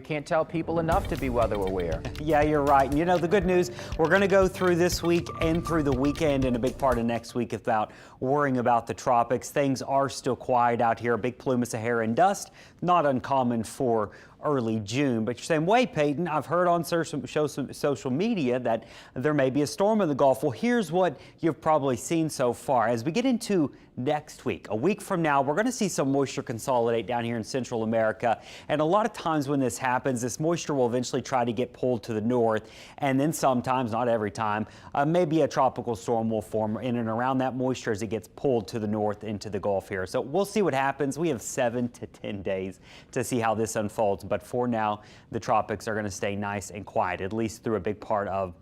Can't tell people enough to be weather aware. Yeah, you're right. And you know, the good news, we're going to go through this week and through the weekend and a big part of next week without worrying about the tropics. Things are still quiet out here. A big plume of Saharan dust, not uncommon for early June. But you're saying, wait, Peyton, I've heard on social media that there may be a storm in the Gulf. Well, here's what you've probably seen so far. As we get into next week, a week from now, we're going to see some moisture consolidate down here in Central America. And a lot of times when this happens, this moisture will eventually try to get pulled to the north. And then sometimes, not every time, maybe a tropical storm will form in and around that moisture as it gets pulled to the north into the Gulf here. So we'll see what happens. We have 7 to 10 days to see how this unfolds. But for now, the tropics are going to stay nice and quiet, at least through a big part of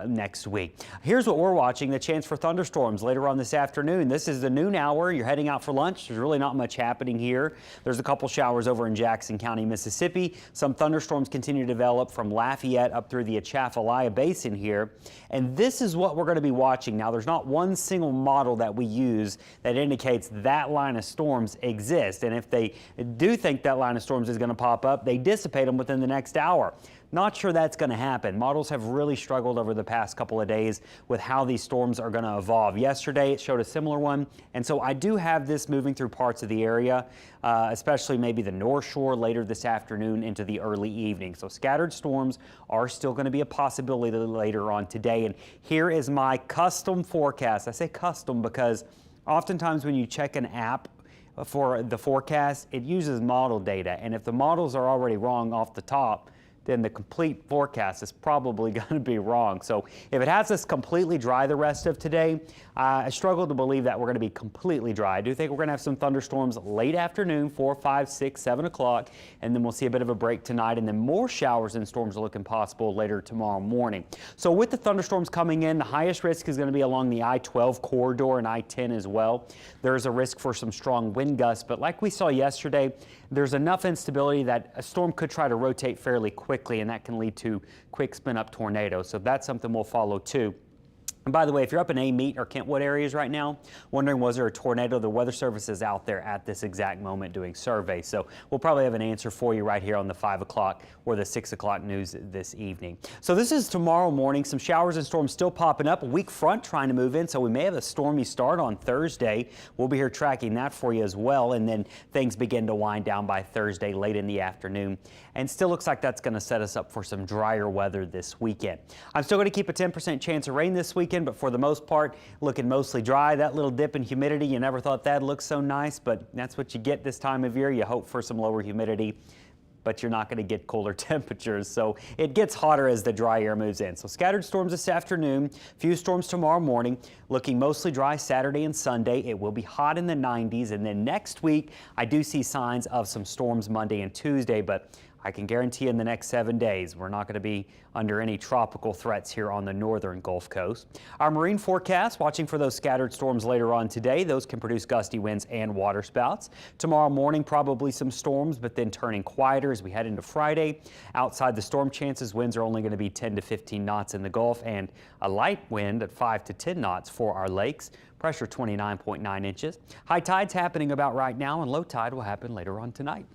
next week. Here's what we're watching, the chance for thunderstorms later on this afternoon. This is the noon hour. You're heading out for lunch. There's really not much happening here. There's a couple showers over in Jackson County, Mississippi. Some thunderstorms continue to develop from Lafayette up through the Atchafalaya Basin here. And this is what we're going to be watching. Now, there's not one single model that we use that indicates that line of storms exists. And if they do think that line of storms is going to pop up, they dissipate them within the next hour. Not sure that's going to happen. Models have really struggled over the past couple of days with how these storms are going to evolve. Yesterday, it showed a similar one. And so I do have this moving through parts of the area, especially maybe the North Shore later this afternoon into the early evening. So scattered storms are still going to be a possibility later on today. And here is my custom forecast. I say custom because oftentimes when you check an app for the forecast, it uses model data. And if the models are already wrong off the top, then the complete forecast is probably going to be wrong. So if it has us completely dry the rest of today, I struggle to believe that we're going to be completely dry. I do think we're going to have some thunderstorms late afternoon, 4, 5, 6, 7 o'clock, and then we'll see a bit of a break tonight, and then more showers and storms are looking possible later tomorrow morning. So with the thunderstorms coming in, the highest risk is going to be along the I-12 corridor and I-10 as well. There's a risk for some strong wind gusts, but like we saw yesterday, there's enough instability that a storm could try to rotate fairly quickly, and that can lead to quick spin-up tornadoes. So that's something we'll follow too. And by the way, if you're up in Amite or Kentwood areas right now, wondering was there a tornado, the Weather Service is out there at this exact moment doing surveys. So we'll probably have an answer for you right here on the 5 o'clock or the 6 o'clock news this evening. So this is tomorrow morning. Some showers and storms still popping up. A weak front trying to move in, so we may have a stormy start on Thursday. We'll be here tracking that for you as well. And then things begin to wind down by Thursday late in the afternoon. And still looks like that's going to set us up for some drier weather this weekend. I'm still going to keep a 10% chance of rain this weekend, but for the most part, looking mostly dry. That little dip in humidity, you never thought that'd look so nice, but that's what you get this time of year. You hope for some lower humidity, but you're not going to get colder temperatures. So it gets hotter as the dry air moves in. So scattered storms this afternoon, few storms tomorrow morning, looking mostly dry Saturday and Sunday. It will be hot in the 90s. And then next week, I do see signs of some storms Monday and Tuesday, but I can guarantee in the next 7 days, we're not going to be under any tropical threats here on the northern Gulf Coast. Our marine forecast, watching for those scattered storms later on today. Those can produce gusty winds and waterspouts. Tomorrow morning, probably some storms, but then turning quieter as we head into Friday. Outside the storm chances, winds are only going to be 10 to 15 knots in the Gulf and a light wind at 5 to 10 knots for our lakes. Pressure 29.9 inches. High tide's happening about right now, and low tide will happen later on tonight.